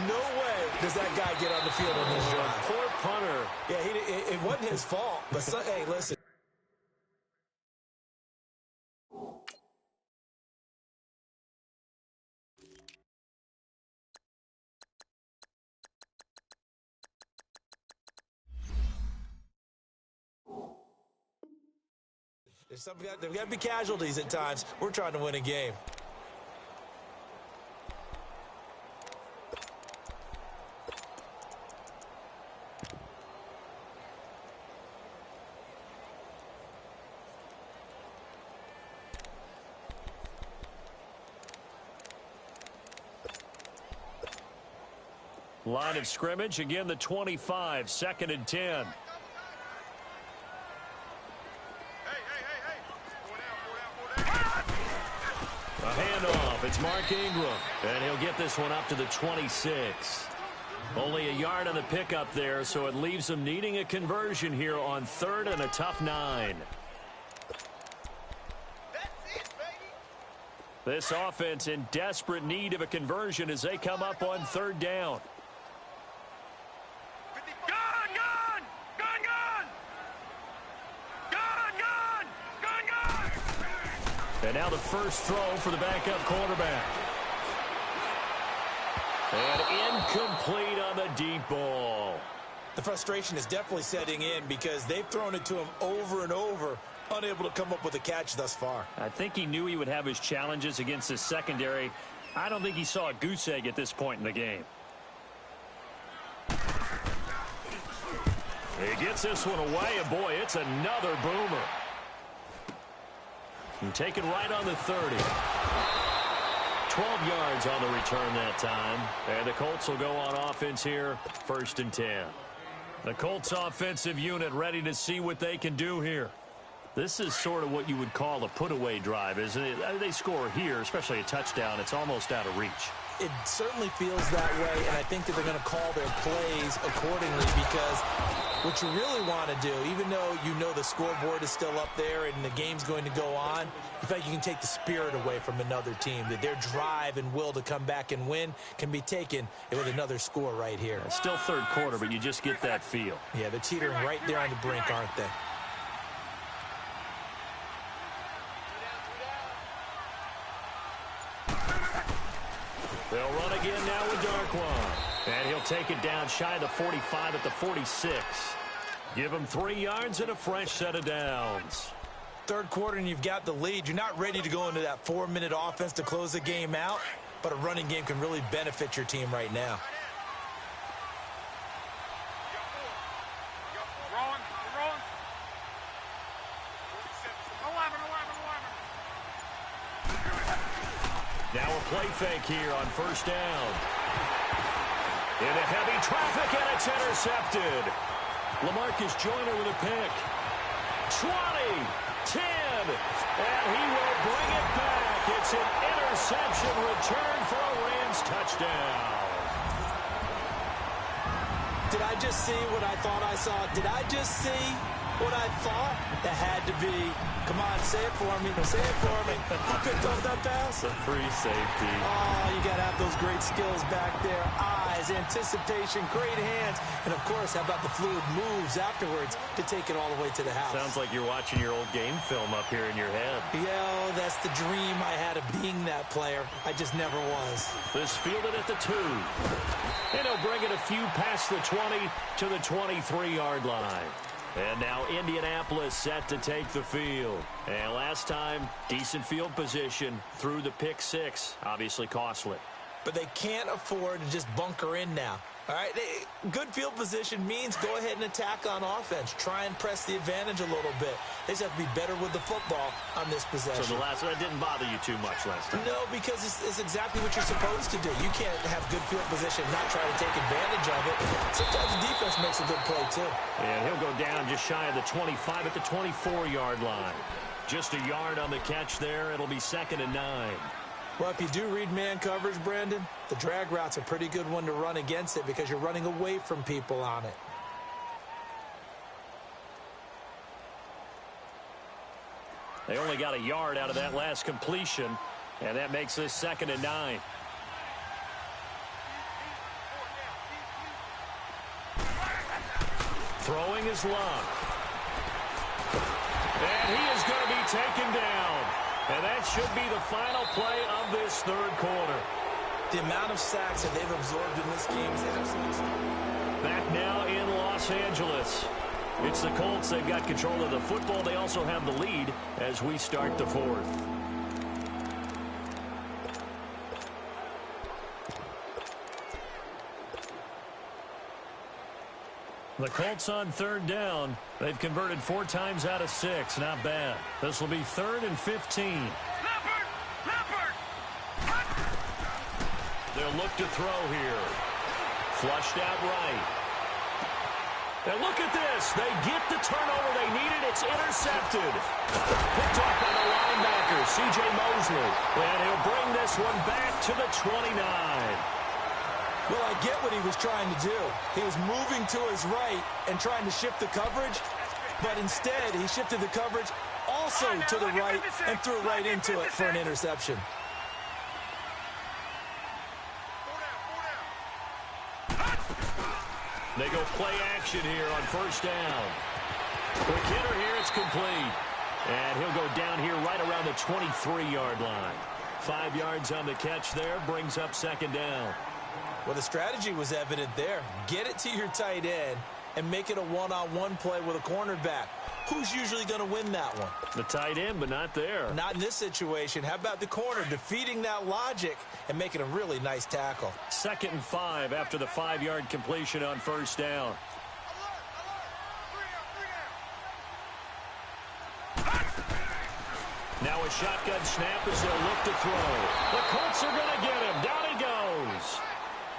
No way does that guy get on the field on this drive. Poor punter. Yeah, it wasn't his fault. But, hey, listen. There's got to be casualties at times. We're trying to win a game. Line of scrimmage, again the 25, 2nd and 10. Handoff. It's Mark Ingram. And he'll get this one up to the 26. Only a yard on the pickup there, so it leaves him needing a conversion here on 3rd and a tough 9. This offense in desperate need of a conversion as they come up on 3rd down. And now the first throw for the backup quarterback. And incomplete on the deep ball. The frustration is definitely setting in because they've thrown it to him over and over, unable to come up with a catch thus far. I think he knew he would have his challenges against his secondary. I don't think he saw a goose egg at this point in the game. He gets this one away, and boy, it's another boomer. And take it right on the 30. 12 yards on the return that time. And the Colts will go on offense here, 1st and 10. The Colts offensive unit ready to see what they can do here. This is sort of what you would call a put-away drive, isn't it? They score here, especially a touchdown. It's almost out of reach. It certainly feels that way, and I think that they're going to call their plays accordingly because what you really want to do, even though you know the scoreboard is still up there and the game's going to go on, in fact, you can take the spirit away from another team. That their drive and will to come back and win can be taken with another score right here. It's still 3rd quarter, but you just get that feel. Yeah, they're teetering right there on the brink, aren't they? They'll run again now with Darkwan. And he'll take it down shy of the 45 at the 46. Give him 3 yards and a fresh set of downs. 3rd quarter and you've got the lead. You're not ready to go into that 4-minute offense to close the game out, but a running game can really benefit your team right now. Now a play fake here on 1st down. Into heavy traffic, and it's intercepted. LaMarcus Joyner with a pick. 20, 10, and he will bring it back. It's an interception return for a Rams touchdown. Did I just see what I thought I saw? Did I just see what I thought? That had to be. Come on, say it for me. Say it for me. Who picked off that pass? A free safety. Oh, you got to have those great skills back there. Eyes, anticipation, great hands. And, of course, how about the fluid moves afterwards to take it all the way to the house? Sounds like you're watching your old game film up here in your head. Yeah, that's the dream I had of being that player. I just never was. This fielded at the 2. And he'll bring it a few past the 20 to the 23-yard line. And now Indianapolis set to take the field. And last time, decent field position through the pick 6. Obviously costly. But they can't afford to just bunker in now. All right, good field position means go ahead and attack on offense. Try and press the advantage a little bit. They just have to be better with the football on this possession. So the last one didn't bother you too much last time? No, because it's exactly what you're supposed to do. You can't have good field position and not try to take advantage of it. Sometimes the defense makes a good play, too. And he'll go down just shy of the 25 at the 24-yard line. Just a yard on the catch there. It'll be 2nd and 9. Well, if you do read man coverage, Brandon, the drag route's a pretty good one to run against it because you're running away from people on it. They only got a yard out of that last completion, and that makes this 2nd and 9. Throwing is Love. And he is going to be taken down. And that should be the final play of this 3rd quarter. The amount of sacks that they've absorbed in this game is absolutely. Back now in Los Angeles. It's the Colts. They've got control of the football. They also have the lead as we start the 4th. The Colts on 3rd down. They've converted 4 times out of 6. Not bad. This will be 3rd and 15. They'll look to throw here. Flushed out right. And look at this. They get the turnover they needed. It's intercepted. Picked off by the linebacker, C.J. Mosley. And he'll bring this one back to the 29. Well, I get what he was trying to do. He was moving to his right and trying to shift the coverage, but instead he shifted the coverage also to the right and threw right into it for an interception. They go play action here on 1st down. Quick hitter here, it's complete. And he'll go down here right around the 23-yard line. 5 yards on the catch there, brings up 2nd down. Well, the strategy was evident there. Get it to your tight end and make it a one-on-one play with a cornerback. Who's usually going to win that one? The tight end, but not there. Not in this situation. How about the corner defeating that logic and making a really nice tackle? 2nd and 5 after the 5-yard completion on 1st down. Now a shotgun snap as they'll look to throw. The Colts are going to get him. Down he goes.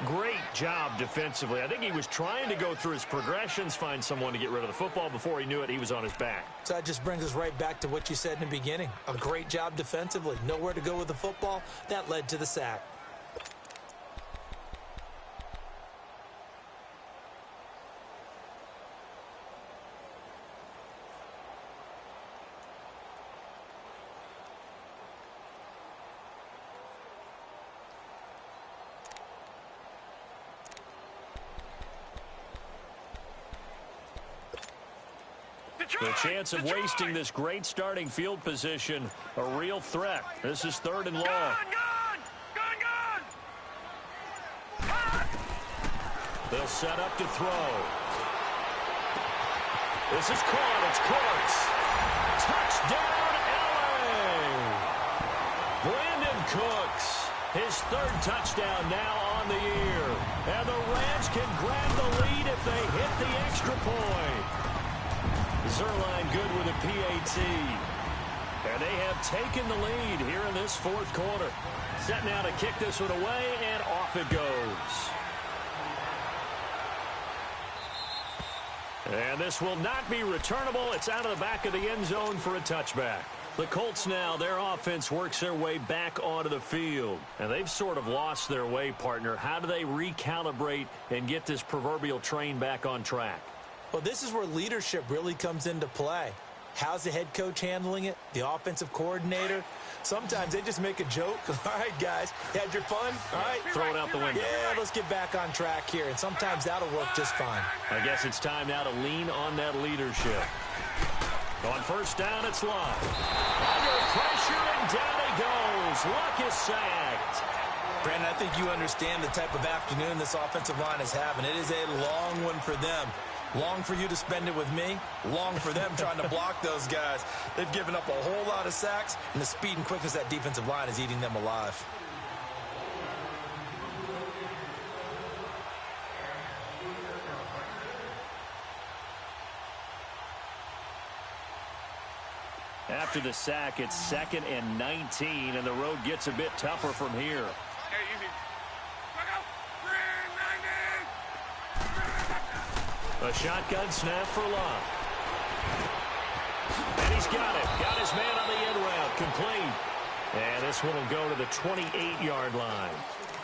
Great job defensively. I think he was trying to go through his progressions, find someone to get rid of the football. Before he knew it, he was on his back. So that just brings us right back to what you said in the beginning. A great job defensively. Nowhere to go with the football. That led to the sack. The chance of wasting this great starting field position, a real threat. This is 3rd and long. They'll set up to throw. This is caught. It's Colts. Touchdown, LA! Brandon Cooks, his 3rd touchdown now on the year. And the Rams can grab the lead if they hit the extra point. Zerline good with a PAT. And they have taken the lead here in this 4th quarter. Set now to kick this one away, and off it goes. And this will not be returnable. It's out of the back of the end zone for a touchback. The Colts now, their offense works their way back onto the field. And they've sort of lost their way, partner. How do they recalibrate and get this proverbial train back on track? Well, this is where leadership really comes into play. How's the head coach handling it? The offensive coordinator? Sometimes they just make a joke. All right, guys, had your fun? All right. Throw it out the window. Yeah, let's get back on track here. And sometimes that'll work just fine. I guess it's time now to lean on that leadership. On first down, it's Luck. Under pressure, and down he goes. Luck is sacked. Brandon, I think you understand the type of afternoon this offensive line is having. It is a long one for them. Long for you to spend it with me. Long for them trying to block those guys. They've given up a whole lot of sacks, and the speed and quickness of that defensive line is eating them alive. After the sack, it's 2nd and 19, and the road gets a bit tougher from here. Hey, easy. Look out. A shotgun snap for Luck. And he's got it. Got his man on the end route. Complete. And this one will go to the 28-yard line.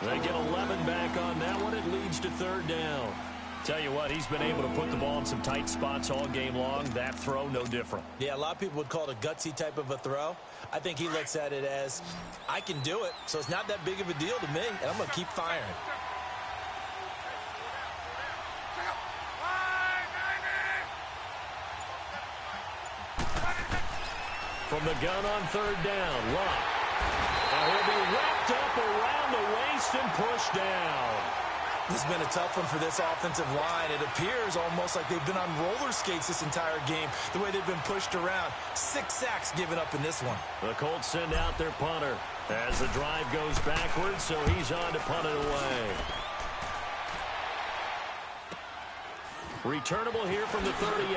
They get 11 back on that one. It leads to 3rd down. Tell you what, he's been able to put the ball in some tight spots all game long. That throw, no different. Yeah, a lot of people would call it a gutsy type of a throw. I think he looks at it as, I can do it, so it's not that big of a deal to me, and I'm going to keep firing. From the gun on 3rd down, Luck. And he'll be wrapped up around the waist and pushed down. This has been a tough one for this offensive line. It appears almost like they've been on roller skates this entire game, the way they've been pushed around. 6 sacks given up in this one. The Colts send out their punter as the drive goes backwards, so he's on to punt it away. Returnable here from the 38.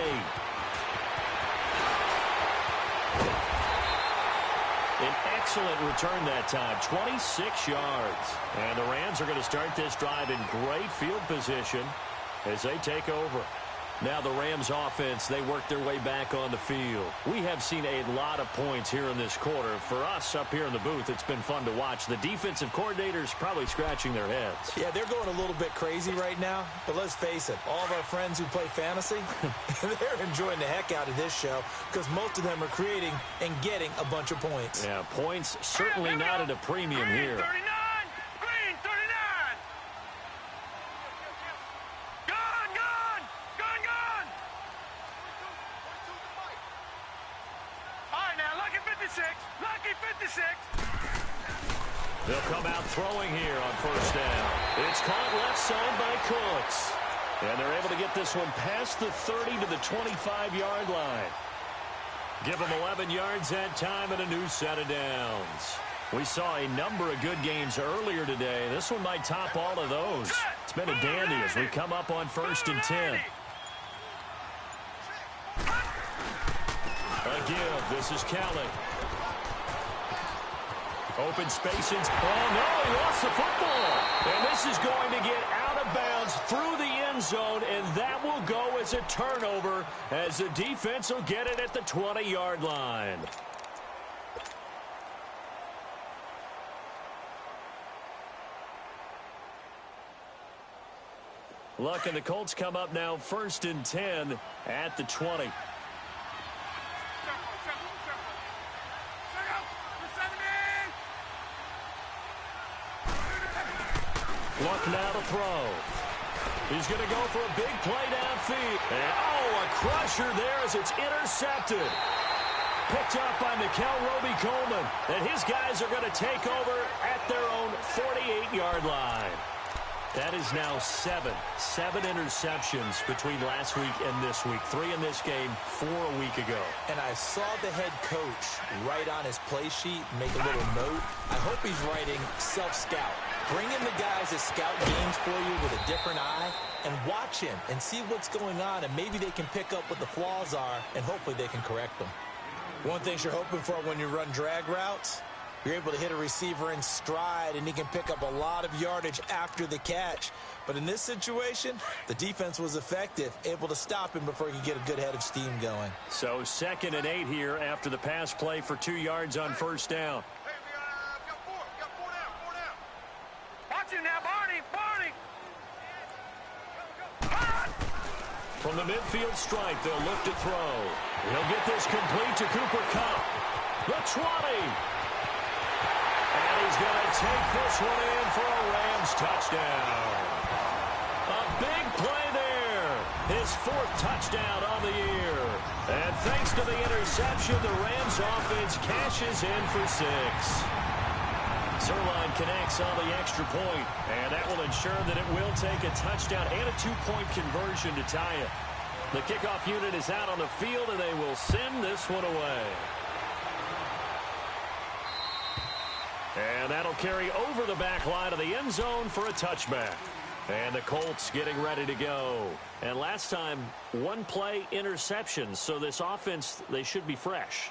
An excellent return that time, 26 yards. And the Rams are going to start this drive in great field position as they take over. Now the Rams offense, they work their way back on the field. We have seen a lot of points here in this quarter. For us up here in the booth, it's been fun to watch. The defensive coordinators probably scratching their heads. Yeah, they're going a little bit crazy right now. But let's face it, all of our friends who play fantasy, they're enjoying the heck out of this show because most of them are creating and getting a bunch of points. Yeah, points certainly not at a premium here. 39! Green, 39! Gone, gone! Gone, gone! All right, now, Lucky 56. Lucky 56. They'll come out throwing here on first down. It's caught left side by Cooks. And they're able to get this one past the 30 to the 25-yard line. Give them 11 yards that time and a new set of downs. We saw a number of good games earlier today. This one might top all of those. It's been a dandy as we come up on 1st and 10. A give. This is Kelly. Open space. Oh, no, he lost the football. And this is going to get out of bounds through the end zone, and that will go as a turnover as the defense will get it at the 20-yard line. Luck and the Colts come up now 1st and 10 at the 20. Luck now to throw. He's going to go for a big play downfield. And, oh, a crusher there as it's intercepted. Picked up by Mikel Roby-Coleman. And his guys are going to take over at their own 48-yard line. That is now 7 interceptions between last week and this week. 3 in this game, 4 a week ago. And I saw the head coach write on his play sheet, make a little note. I hope he's writing self-scout. Bring in the guys that scout games for you with a different eye and watch him and see what's going on, and maybe they can pick up what the flaws are, and hopefully they can correct them. One thing you're hoping for when you run drag routes, You're able to hit a receiver in stride, and he can pick up a lot of yardage after the catch. But in this situation, the defense was effective, able to stop him before he could get a good head of steam going. So 2nd and 8 here after the pass play for 2 yards on first down. Hey, we got four. We got four down. Watch him now, Barney. From the midfield stripe, they'll look to throw. He'll get this complete to Cooper Kupp. The 20. And he's going to take this one in for a Rams touchdown. A big play there. His 4th touchdown on the year. And thanks to the interception, the Rams offense cashes in for 6. Zerline connects on the extra point, and that will ensure that it will take a touchdown and a 2-point conversion to tie it. The kickoff unit is out on the field, and they will send this one away. And that'll carry over the back line of the end zone for a touchback. And the Colts getting ready to go. And last time, 1-play interception. So this offense, they should be fresh.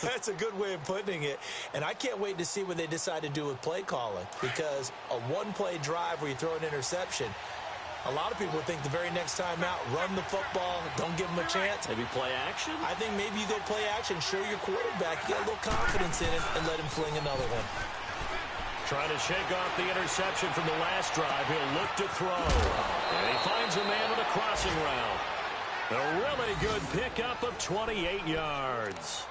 That's a good way of putting it. And I can't wait to see what they decide to do with play calling. Because a 1-play drive where you throw an interception, a lot of people would think the very next time out, run the football, don't give them a chance. Maybe play action? I think maybe you go play action, show your quarterback, you got a little confidence in him, and let him fling another one. Trying to shake off the interception from the last drive. He'll look to throw. And he finds a man with a crossing route. A really good pickup of 28 yards.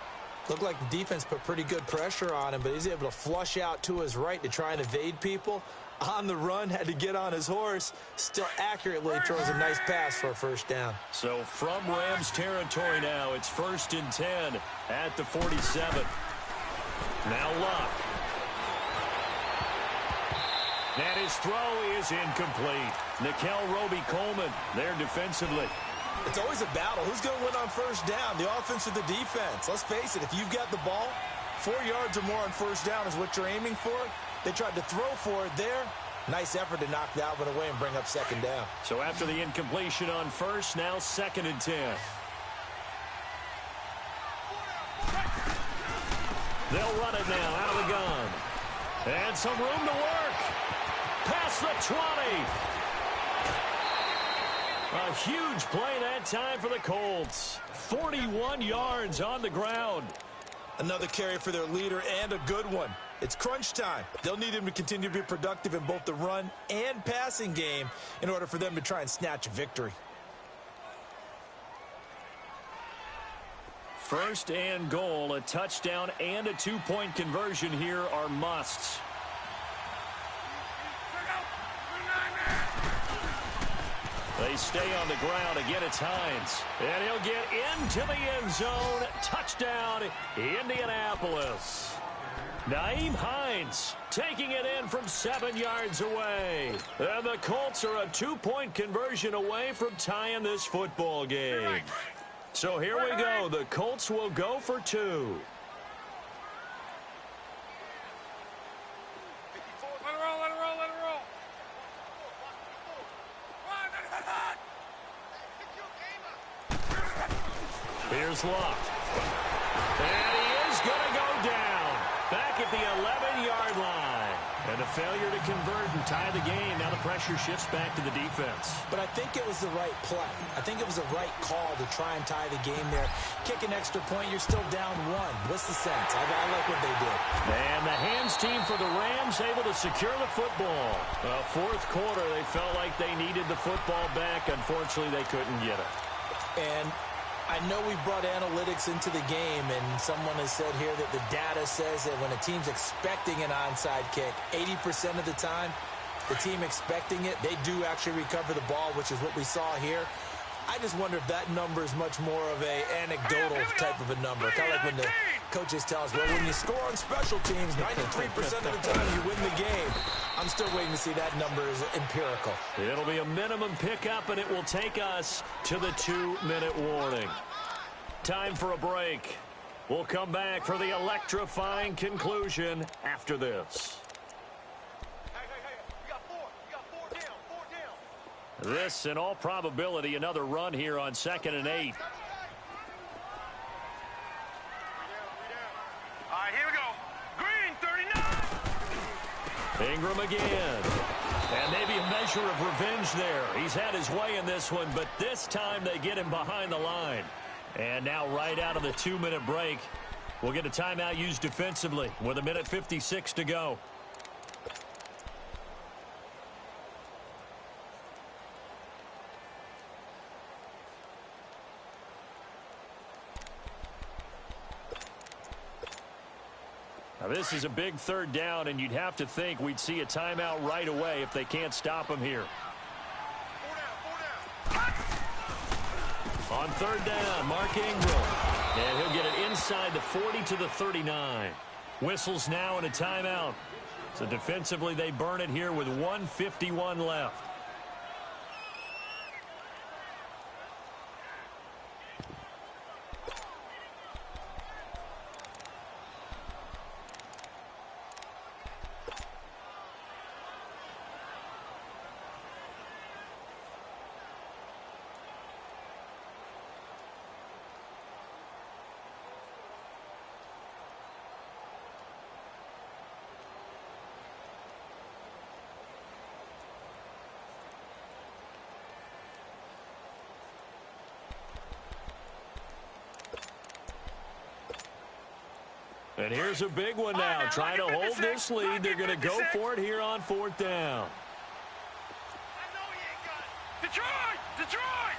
Looked like the defense put pretty good pressure on him, but he's able to flush out to his right to try and evade people. On the run, had to get on his horse. Still accurately throws a nice pass for a first down. So from Rams territory now, it's 1st and 10 at the 47. Now Luck. And his throw is incomplete. Nickel Roby-Coleman there defensively. It's always a battle. Who's going to win on first down, the offense or the defense? Let's face it, if you've got the ball, 4 yards or more on first down is what you're aiming for. They tried to throw for it there. Nice effort to knock that one away and bring up 2nd down. So after the incompletion on first, now 2nd and 10. They'll run it now out of the gun. And some room to work. Past the 20. A huge play that time for the Colts. 41 yards on the ground. Another carry for their leader and a good one. It's crunch time. They'll need him to continue to be productive in both the run and passing game in order for them to try and snatch a victory. 1st and goal, a touchdown and a 2-point conversion here are musts. They stay on the ground. Again, it's Hines. And he'll get into the end zone. Touchdown, Indianapolis. Nyheim Hines taking it in from 7 yards away. And the Colts are a 2-point conversion away from tying this football game. So here we go. The Colts will go for 2. Here's Luck. And he is going to go down. Back at the 11-yard line. And a failure to convert and tie the game. Now the pressure shifts back to the defense. But I think it was the right play. I think it was the right call to try and tie the game there. Kick an extra point, you're still down 1. What's the sense? I like what they did. And the hands team for the Rams able to secure the football. Fourth quarter, they felt like they needed the football back. Unfortunately, they couldn't get it. And I know we brought analytics into the game, and someone has said here that the data says that when a team's expecting an onside kick, 80% of the time, the team expecting it, they do actually recover the ball, which is what we saw here. I just wonder if that number is much more of a anecdotal type of a number. Kind of like when the coaches tell us, well, when you score on special teams, 93% of the time you win the game. I'm still waiting to see that number is empirical. It'll be a minimum pickup, and it will take us to the 2-minute warning. Time for a break. We'll come back for the electrifying conclusion after this. This, in all probability, another run here on 2nd and 8. All right, here we go. Green, 39. Ingram again. And maybe a measure of revenge there. He's had his way in this one, but this time they get him behind the line. And now right out of the 2-minute break, we'll get a timeout used defensively with 1:56 to go. Now this is a big third down, and you'd have to think we'd see a timeout right away if they can't stop him here. On third down, Mark Ingram. And he'll get it inside the 40 to the 39. Whistles now and a timeout. So defensively, they burn it here with 1:51 left. And here's a big one now. Trying to hold this lead. They're going to go for it here on fourth down. Detroit! Detroit!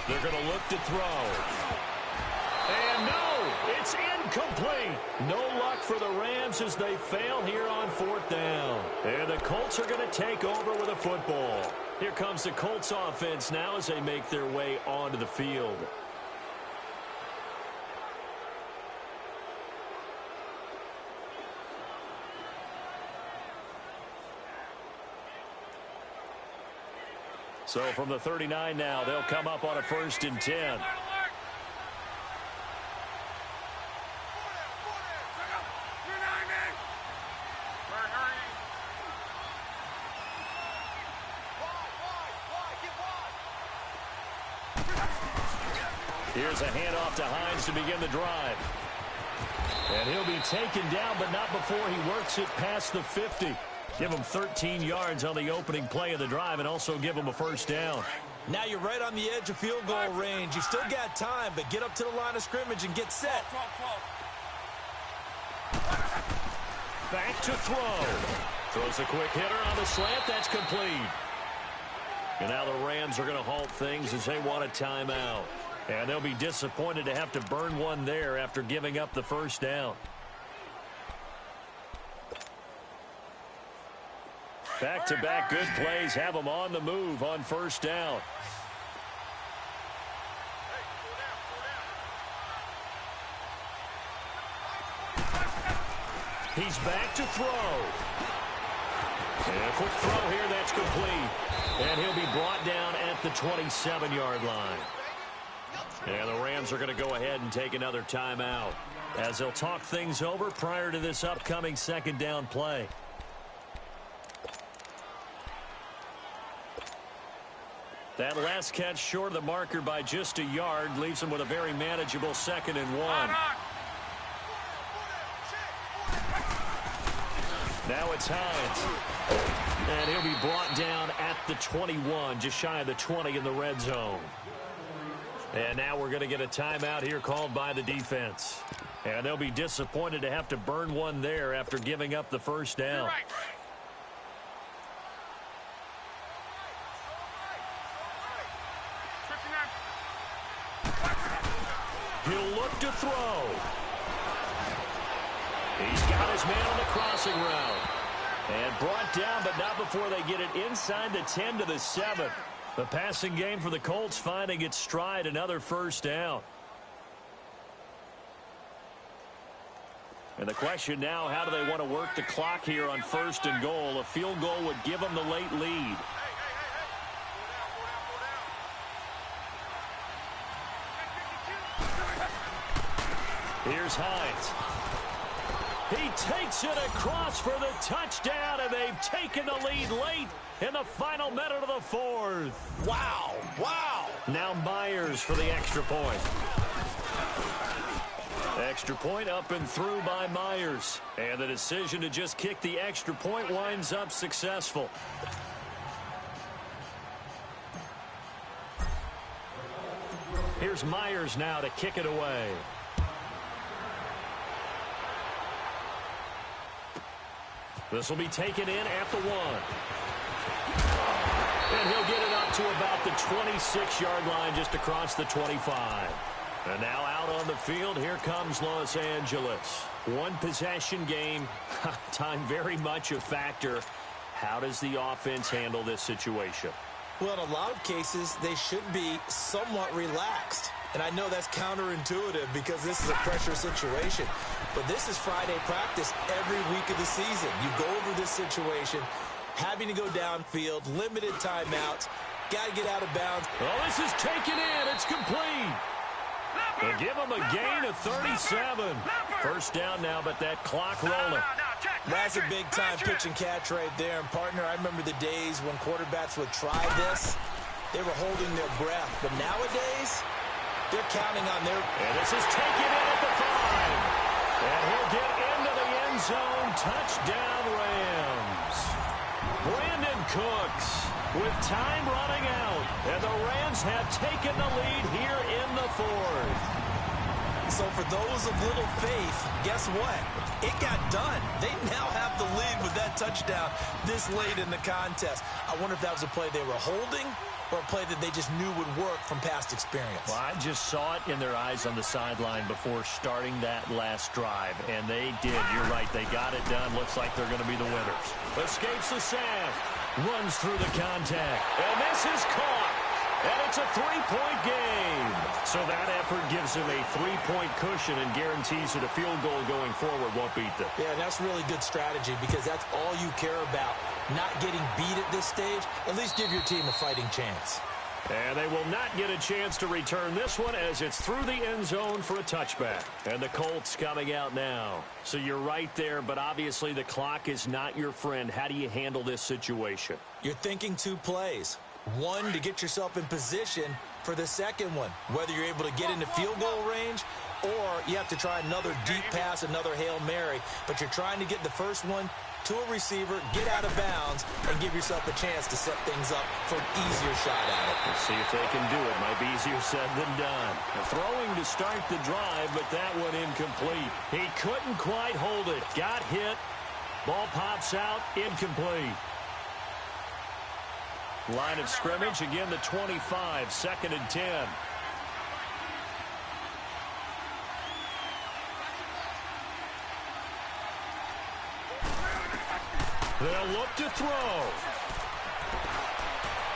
They're going to look to throw. And no, it's incomplete. No luck for the Rams as they fail here on fourth down. And the Colts are going to take over with a football. Here comes the Colts offense now as they make their way onto the field. So from the 39 now, they'll come up on a 1st and 10. Here's a handoff to Hines to begin the drive. And he'll be taken down, but not before he works it past the 50. Give him 13 yards on the opening play of the drive and also give him a 1st down. Now you're right on the edge of field goal range. You've still got time, but get up to the line of scrimmage and get set. Back to throw. Throws a quick hitter on the slant. That's complete. And now the Rams are going to halt things as they want a timeout. And they'll be disappointed to have to burn one there after giving up the 1st down. Back-to-back good plays have them on the move on 1st down. He's back to throw. And a quick throw here, that's complete. And he'll be brought down at the 27-yard line. And the Rams are going to go ahead and take another timeout as they'll talk things over prior to this upcoming 2nd down play. That last catch short of the marker by just a yard leaves him with a very manageable 2nd and 1. Now it's Hines. And he'll be brought down at the 21, just shy of the 20 in the red zone. And now we're going to get a timeout here called by the defense. And they'll be disappointed to have to burn one there after giving up the 1st down. He'll look to throw. He's got his man on the crossing route. And brought down, but not before they get it inside the 10 to the 7. The passing game for the Colts finding its stride, another 1st down. And the question now, how do they want to work the clock here on 1st and goal? A field goal would give them the late lead. Here's Hines. He takes it across for the touchdown, and they've taken the lead late in the final minute of the 4th. Wow, wow. Now Myers for the extra point. Extra point up and through by Myers. And the decision to just kick the extra point winds up successful. Here's Myers now to kick it away. This will be taken in at the 1. And he'll get it up to about the 26-yard line just across the 25. And now out on the field, here comes Los Angeles. One possession game, time very much a factor. How does the offense handle this situation? Well, in a lot of cases, they should be somewhat relaxed. And I know that's counterintuitive because this is a pressure situation. But this is Friday practice every week of the season. You go over this situation, having to go downfield, limited timeouts, got to get out of bounds. Well, this is taken in. It's complete. They'll give him a gain of 37. First down now, but that clock rolling. That's a big-time pitch and catch right there. And, partner, I remember the days when quarterbacks would try this. They were holding their breath. But nowadays, they're counting on their... And this is taken in at the 5. And he'll get into the end zone. Touchdown, Rams. Brandon Cooks with time running out. And the Rams have taken the lead here in the 4th. So for those of little faith, guess what? It got done. They now have the lead with that touchdown this late in the contest. I wonder if that was a play they were holding or a play that they just knew would work from past experience. Well, I just saw it in their eyes on the sideline before starting that last drive, and they did. You're right. They got it done. Looks like they're going to be the winners. Escapes the sack. Runs through the contact. And this is caught. And it's a 3-point game. So that effort gives him a 3-point cushion and guarantees that a field goal going forward won't beat them. Yeah, that's really good strategy because that's all you care about. Not getting beat at this stage. At least give your team a fighting chance. And they will not get a chance to return this one as it's through the end zone for a touchback. And the Colts coming out now. So you're right there, but obviously the clock is not your friend. How do you handle this situation? You're thinking 2 plays. One, to get yourself in position for the second one, whether you're able to get into field goal range or you have to try another deep pass, another Hail Mary, but you're trying to get the first one to a receiver, get out of bounds, and give yourself a chance to set things up for an easier shot at it. Let's see if they can do it. Might be easier said than done. Throwing to start the drive, but that one incomplete. He couldn't quite hold it. Got hit. Ball pops out. Incomplete. Line of scrimmage, again the 25, 2nd and 10. They'll look to throw.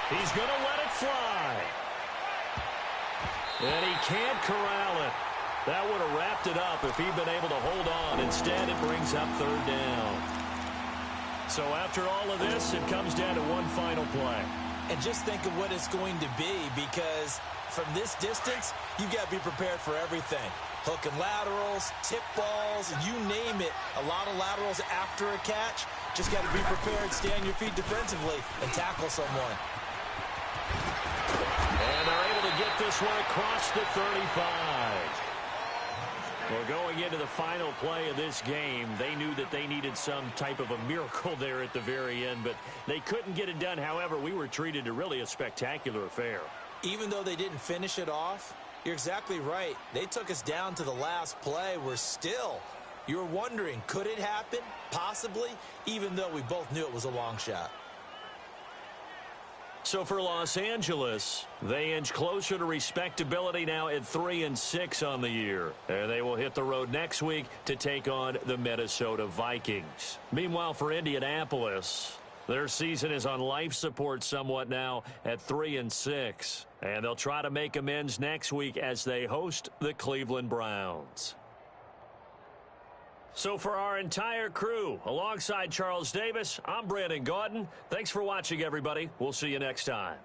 He's going to let it fly. And he can't corral it. That would have wrapped it up if he'd been able to hold on. Instead, it brings up 3rd down. So after all of this, it comes down to one final play. And just think of what it's going to be, because from this distance, you've got to be prepared for everything. Hook and laterals, tip balls, you name it. A lot of laterals after a catch. Just got to be prepared, stay on your feet defensively, and tackle someone. And they're able to get this one across the 35. Well, going into the final play of this game, they knew that they needed some type of a miracle there at the very end, but they couldn't get it done. However, we were treated to really a spectacular affair. Even though they didn't finish it off, you're exactly right. They took us down to the last play. We're still, you're wondering, could it happen? Possibly, even though we both knew it was a long shot. So for Los Angeles, they inch closer to respectability now at 3-6 on the year. And they will hit the road next week to take on the Minnesota Vikings. Meanwhile, for Indianapolis, their season is on life support somewhat now at 3-6. And they'll try to make amends next week as they host the Cleveland Browns. So for our entire crew, alongside Charles Davis, I'm Brandon Gaudin. Thanks for watching, everybody. We'll see you next time.